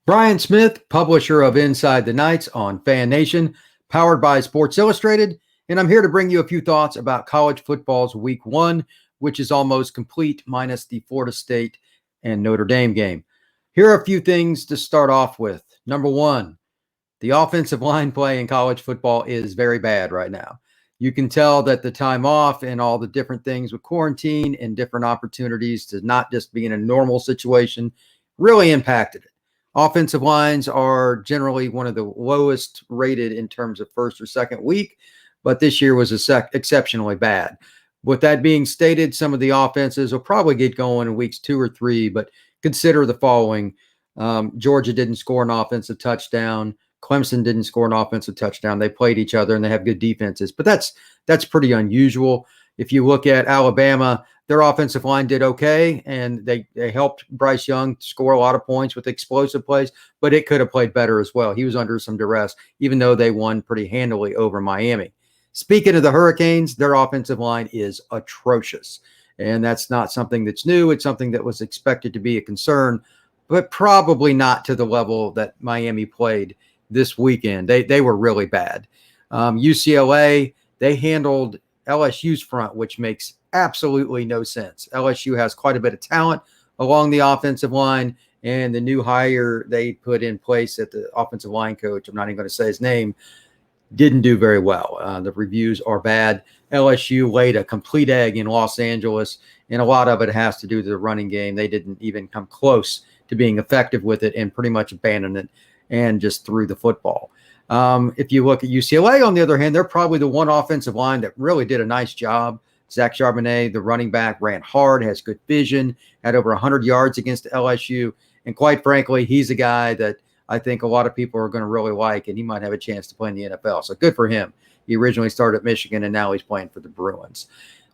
Brian Smith, publisher of Inside the Knights on Fan Nation, powered by Sports Illustrated, and I'm here to bring you a few thoughts about college football's week one, which is almost complete minus the Florida State and Notre Dame game. Here are a few things to start off with. Number one, the offensive line play in college football is very bad right now. You can tell that the time off and all the different things with quarantine and different opportunities to not just be in a normal situation really impacted it. Offensive lines are generally one of the lowest rated in terms of first or second week, but this year was exceptionally bad. With that being stated, some of the offenses will probably get going in weeks 2 or 3, but consider the following. Georgia didn't score an offensive touchdown. Clemson didn't score an offensive touchdown. They played each other and they have good defenses, but that's pretty unusual. If you look at Alabama, their offensive line did okay, and they helped Bryce Young score a lot of points with explosive plays, but it could have played better as well. He was under some duress, even though they won pretty handily over Miami. Speaking of the Hurricanes, their offensive line is atrocious, and that's not something that's new. It's something that was expected to be a concern, but probably not to the level that Miami played this weekend. They were really bad. UCLA, they handled LSU's front, which makes absolutely no sense. LSU has quite a bit of talent along the offensive line, and the new hire they put in place at the offensive line coach, I'm not even going to say his name, didn't do very well. The reviews are bad. LSU laid a complete egg in Los Angeles, and a lot of it has to do with the running game. They didn't even come close to being effective with it and pretty much abandoned it and just threw the football. If you look at UCLA, on the other hand, they're probably the one offensive line that really did a nice job. Zach Charbonnet, the running back, ran hard, has good vision, had over 100 yards against LSU. And quite frankly, he's a guy that I think a lot of people are going to really like, and he might have a chance to play in the NFL. So good for him. He originally started at Michigan, and now he's playing for the Bruins.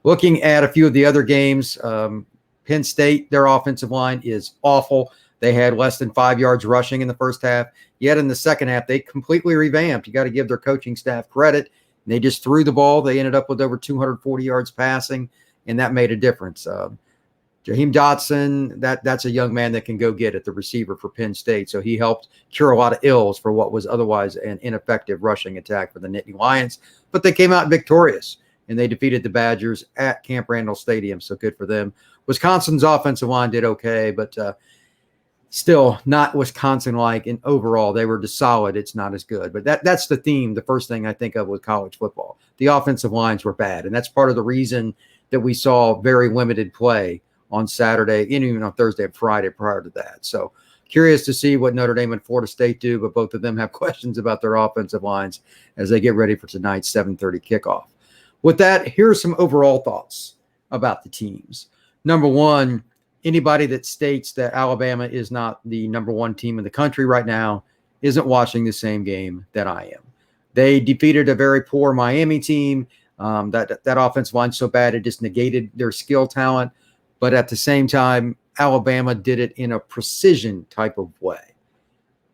Looking at a few of the other games, Penn State, their offensive line is awful. They had less than 5 yards rushing in the first half. Yet in the second half, they completely revamped. You got to give their coaching staff credit. They just threw the ball. They ended up with over 240 yards passing, and that made a difference. Jaheim Dotson, that's a young man that can go get it, the receiver for Penn State. So he helped cure a lot of ills for what was otherwise an ineffective rushing attack for the Nittany Lions. But they came out victorious, and they defeated the Badgers at Camp Randall Stadium. So good for them. Wisconsin's offensive line did okay, but still not Wisconsin-like, and overall they were just solid. It's not as good, but that's the theme. The first thing I think of with college football, the offensive lines were bad, and that's part of the reason that we saw very limited play on Saturday and even on Thursday and Friday prior to that. So curious to see what Notre Dame and Florida State do, but both of them have questions about their offensive lines as they get ready for tonight's 7:30 kickoff. With that, here are some overall thoughts about the teams. Number one, anybody that states that Alabama is not the number one team in the country right now isn't watching the same game that I am. They defeated a very poor Miami team. That offensive line so bad it just negated their skill talent. But at the same time, Alabama did it in a precision type of way.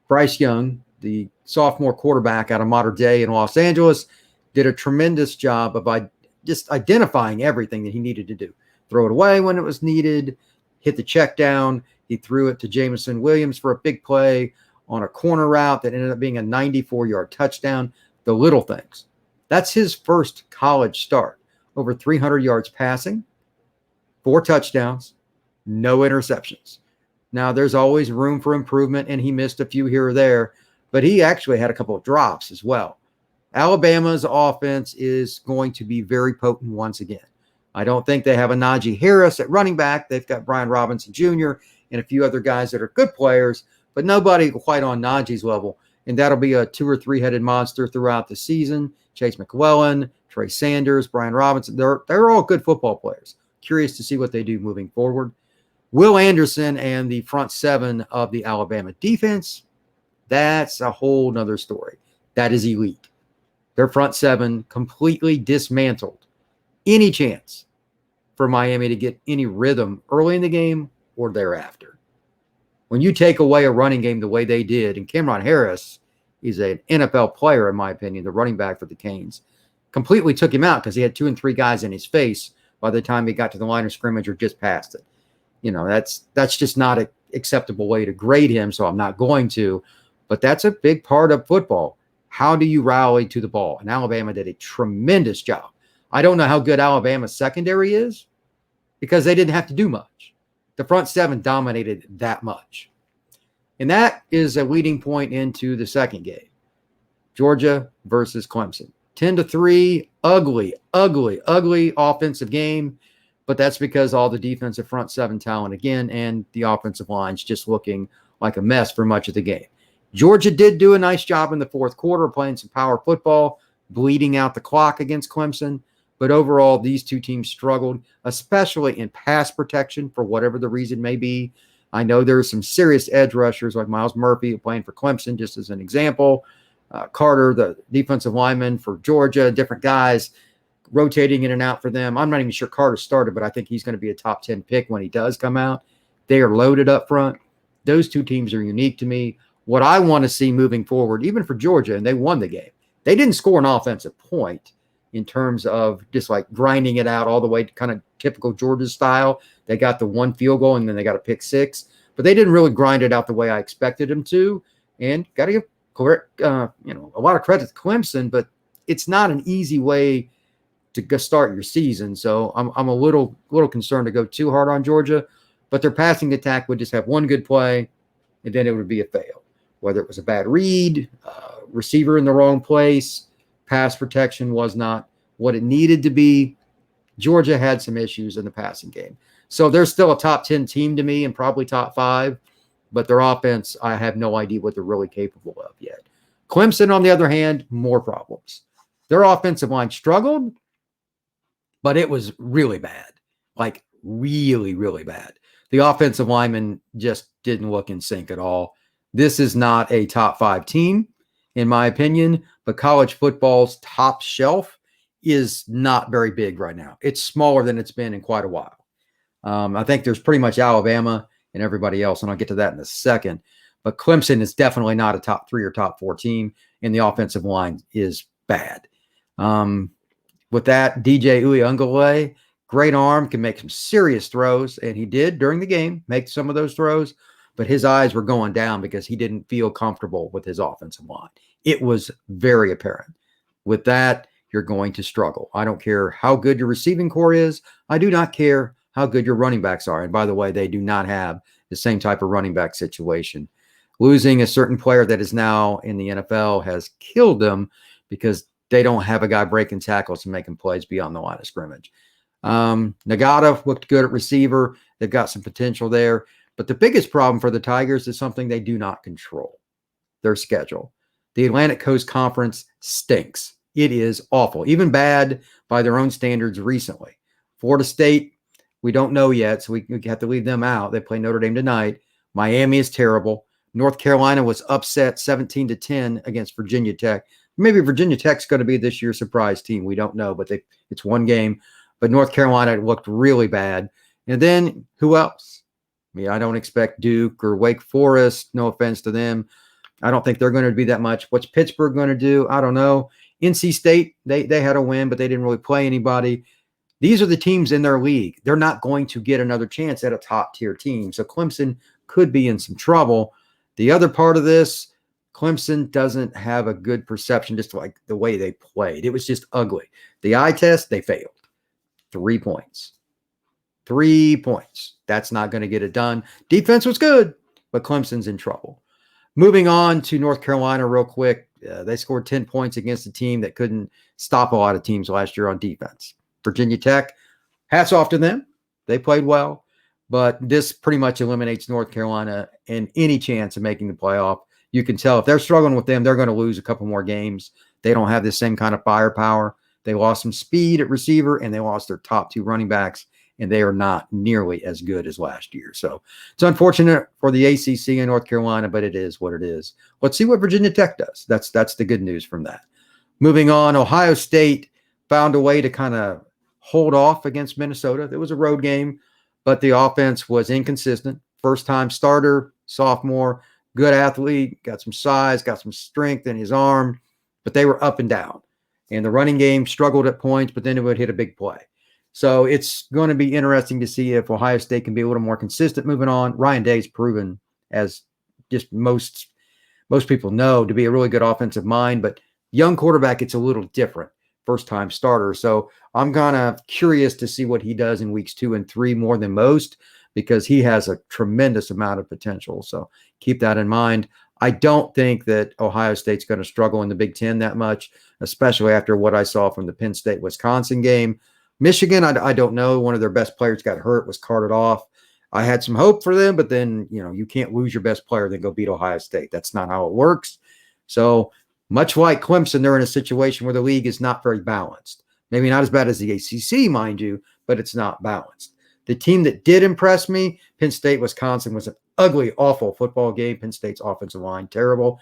Bryce Young, the sophomore quarterback out of Mater Dei in Los Angeles, did a tremendous job of just identifying everything that he needed to do. Throw it away when it was needed, hit the check down. He threw it to Jamison Williams for a big play on a corner route that ended up being a 94-yard touchdown. The little things. That's his first college start. Over 300 yards passing, 4 touchdowns, no interceptions. Now, there's always room for improvement, and he missed a few here or there, but he actually had a couple of drops as well. Alabama's offense is going to be very potent once again. I don't think they have a Najee Harris at running back. They've got Brian Robinson Jr. and a few other guys that are good players, but nobody quite on Najee's level. And that'll be a 2 or 3-headed monster throughout the season. Chase McClellan, Trey Sanders, Brian Robinson, they're all good football players. Curious to see what they do moving forward. Will Anderson and the front seven of the Alabama defense, that's a whole nother story. That is elite. Their front seven completely dismantled any chance for Miami to get any rhythm early in the game or thereafter. When you take away a running game the way they did, and Cameron Harris is an NFL player, in my opinion, the running back for the Canes, completely took him out because he had 2 and 3 guys in his face by the time he got to the line of scrimmage or just past it. You know, that's just not acceptable way to grade him, so I'm not going to. But that's a big part of football. How do you rally to the ball? And Alabama did a tremendous job. I don't know how good Alabama's secondary is because they didn't have to do much. The front seven dominated that much. And that is a leading point into the second game. Georgia versus Clemson. 10-3, ugly offensive game. But that's because all the defensive front seven talent again, and the offensive line's just looking like a mess for much of the game. Georgia did do a nice job in the fourth quarter playing some power football, bleeding out the clock against Clemson. But overall, these two teams struggled, especially in pass protection for whatever the reason may be. I know there's some serious edge rushers like Miles Murphy playing for Clemson, just as an example. Carter, the defensive lineman for Georgia, different guys rotating in and out for them. I'm not even sure Carter started, but I think he's going to be a top 10 pick when he does come out. They are loaded up front. Those two teams are unique to me. What I want to see moving forward, even for Georgia, and they won the game, they didn't score an offensive point in terms of just like grinding it out all the way to kind of typical Georgia style. They got the one field goal and then they got a pick six, but they didn't really grind it out the way I expected them to. And got to give a lot of credit to Clemson, but it's not an easy way to go start your season. So I'm a little concerned to go too hard on Georgia, but their passing attack would just have one good play and then it would be a fail. Whether it was a bad read, receiver in the wrong place, pass protection was not what it needed to be. Georgia had some issues in the passing game. So they're still a top 10 team to me and probably top 5, but their offense, I have no idea what they're really capable of yet. Clemson, on the other hand, more problems. Their offensive line struggled, but it was really bad, like really, really bad. The offensive linemen just didn't look in sync at all. This is not a top 5 team, in my opinion, but college football's top shelf is not very big right now. It's smaller than it's been in quite a while. I think there's pretty much Alabama and everybody else, and I'll get to that in a second. But Clemson is definitely not a top 3 or top 4 team, and the offensive line is bad. With that, DJ Ucla, great arm, can make some serious throws, and he did during the game make some of those throws, but his eyes were going down because he didn't feel comfortable with his offensive line. It was very apparent. With that, you're going to struggle. I don't care how good your receiving core is. I do not care how good your running backs are. And by the way, they do not have the same type of running back situation. Losing a certain player that is now in the NFL has killed them because they don't have a guy breaking tackles and making plays beyond the line of scrimmage. Nagata looked good at receiver. They've got some potential there. But the biggest problem for the Tigers is something they do not control: their schedule. The Atlantic Coast Conference stinks. It is awful, even bad by their own standards recently. Florida State, we don't know yet, so we have to leave them out. They play Notre Dame tonight. Miami is terrible. North Carolina was upset 17-10 against Virginia Tech. Maybe Virginia Tech's going to be this year's surprise team. We don't know, but it's one game. But North Carolina looked really bad. And then who else? I mean, I don't expect Duke or Wake Forest. No offense to them. I don't think they're going to be that much. What's Pittsburgh going to do? I don't know. NC State, they had a win, but they didn't really play anybody. These are the teams in their league. They're not going to get another chance at a top-tier team. So Clemson could be in some trouble. The other part of this, Clemson doesn't have a good perception, just like the way they played. It was just ugly. The eye test, they failed. 3 points. 3 points. That's not going to get it done. Defense was good, but Clemson's in trouble. Moving on to North Carolina real quick. They scored 10 points against a team that couldn't stop a lot of teams last year on defense. Virginia Tech, hats off to them. They played well, but this pretty much eliminates North Carolina and any chance of making the playoff. You can tell if they're struggling with them, they're going to lose a couple more games. They don't have the same kind of firepower. They lost some speed at receiver, and they lost their top 2 running backs, and they are not nearly as good as last year. So it's unfortunate for the ACC in North Carolina, but it is what it is. Let's see what Virginia Tech does. That's the good news from that. Moving on, Ohio State found a way to kind of hold off against Minnesota. It was a road game, but the offense was inconsistent. First-time starter, sophomore, good athlete, got some size, got some strength in his arm, but they were up and down. And the running game struggled at points, but then it would hit a big play. So it's going to be interesting to see if Ohio State can be a little more consistent moving on. Ryan Day's proven, as just most people know, to be a really good offensive mind, but young quarterback, it's a little different. First-time starter. So I'm kind of curious to see what he does in weeks 2 and 3 more than most, because he has a tremendous amount of potential. So keep that in mind. I don't think that Ohio State's going to struggle in the Big Ten that much, especially after what I saw from the Penn State-Wisconsin game. Michigan, I don't know. One of their best players got hurt, was carted off. I had some hope for them, but then, you can't lose your best player, then go beat Ohio State. That's not how it works. So much like Clemson, they're in a situation where the league is not very balanced. Maybe not as bad as the ACC, mind you, but it's not balanced. The team that did impress me, Penn State, Wisconsin, was an ugly, awful football game. Penn State's offensive line, terrible.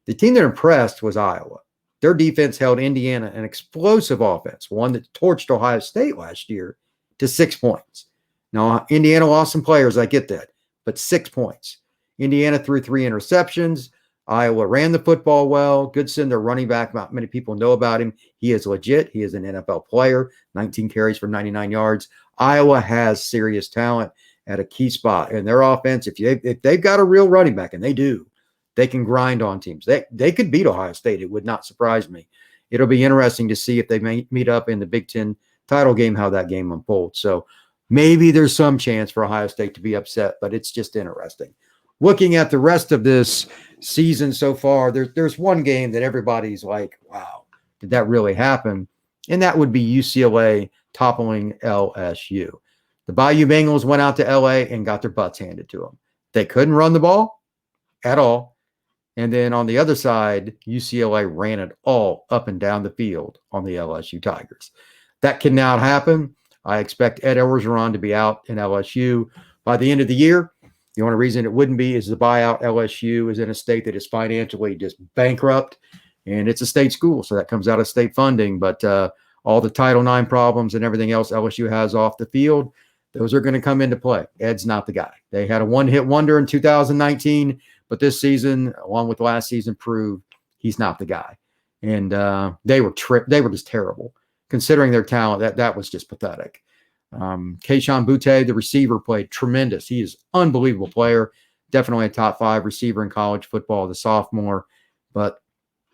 The team that impressed was Iowa. Their defense held Indiana, an explosive offense, one that torched Ohio State last year, to 6 points. Now, Indiana lost some players, I get that, but 6 points. Indiana threw 3 interceptions. Iowa ran the football well. Goodson, their running back, not many people know about him. He is legit. He is an NFL player, 19 carries for 99 yards. Iowa has serious talent at a key spot. And their offense, if they've got a real running back, and they do, they can grind on teams. They could beat Ohio State. It would not surprise me. It'll be interesting to see if they meet up in the Big Ten title game, how that game unfolds. So maybe there's some chance for Ohio State to be upset, but it's just interesting. Looking at the rest of this season so far, there's one game that everybody's like, wow, did that really happen? And that would be UCLA toppling LSU. The Bayou Bengals went out to LA and got their butts handed to them. They couldn't run the ball at all. And then on the other side, UCLA ran it all up and down the field on the LSU Tigers. That can now happen. I expect Ed Orgeron to be out in LSU by the end of the year. The only reason it wouldn't be is the buyout. LSU is in a state that is financially just bankrupt, and it's a state school, so that comes out of state funding. But all the Title IX problems and everything else LSU has off the field, those are going to come into play. Ed's not the guy. They had a one-hit wonder in 2019, but this season, along with last season, proved he's not the guy. And they were just terrible. Considering their talent, that was just pathetic. Keyshawn Butte, the receiver, played tremendous. He is an unbelievable player. Definitely a top 5 receiver in college football, the sophomore, but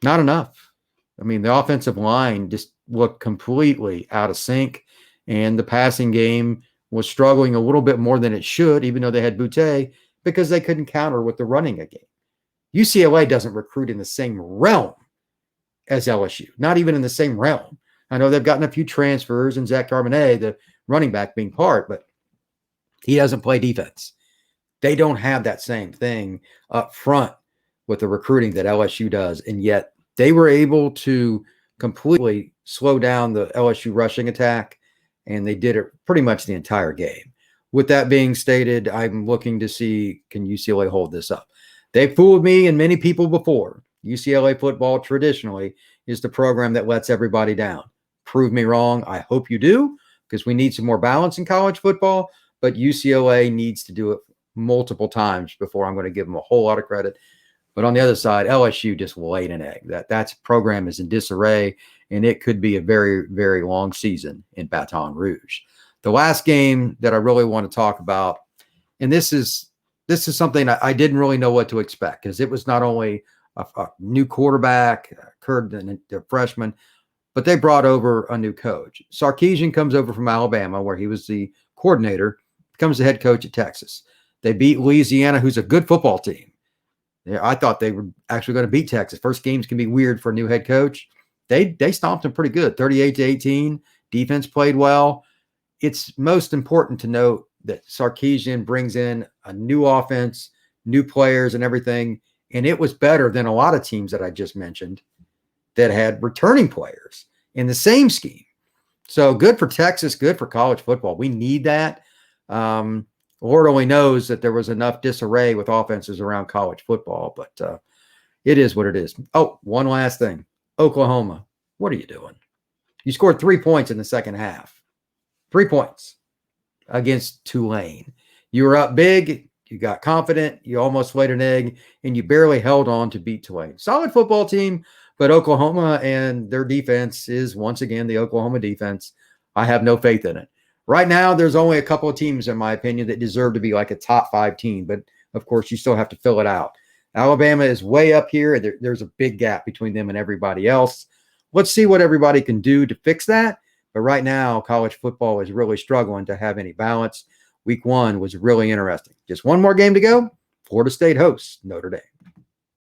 not enough. I mean, the offensive line just looked completely out of sync, and the passing game was struggling a little bit more than it should, even though they had Butte, because they couldn't counter with the running game. UCLA doesn't recruit in the same realm as LSU, not even in the same realm. I know they've gotten a few transfers, and Zach Charbonnet, the running back, being part, but he doesn't play defense. They don't have that same thing up front with the recruiting that LSU does, and yet they were able to completely slow down the LSU rushing attack, and they did it pretty much the entire game. With that being stated, I'm looking to see, can UCLA hold this up? They fooled me and many people before. UCLA football traditionally is the program that lets everybody down. Prove me wrong. I hope you do, because we need some more balance in college football, but UCLA needs to do it multiple times before I'm going to give them a whole lot of credit. But on the other side, LSU just laid an egg. That program is in disarray, and it could be a very, very long season in Baton Rouge. The last game that I really want to talk about, and this is something I didn't really know what to expect, because it was not only a new quarterback, Kurt, the freshman, but they brought over a new coach. Sarkisian comes over from Alabama, where he was the coordinator, becomes the head coach at Texas. They beat Louisiana, who's a good football team. I thought they were actually going to beat Texas. First games can be weird for a new head coach. They stomped them pretty good, 38-18. Defense played well. It's most important to note that Sarkisian brings in a new offense, new players and everything, and it was better than a lot of teams that I just mentioned that had returning players in the same scheme. So good for Texas, good for college football. We need that. Lord only knows that there was enough disarray with offenses around college football, but it is what it is. Oh, one last thing. Oklahoma, what are you doing? You scored 3 points in the second half. 3 points against Tulane. You were up big. You got confident. You almost laid an egg, and you barely held on to beat Tulane. Solid football team, but Oklahoma and their defense is once again the Oklahoma defense. I have no faith in it. Right now, there's only a couple of teams, in my opinion, that deserve to be like a top 5 team. But, of course, you still have to fill it out. Alabama is way up here. There's a big gap between them and everybody else. Let's see what everybody can do to fix that. But right now, college football is really struggling to have any balance. Week 1 was really interesting. Just one more game to go. Florida State hosts Notre Dame.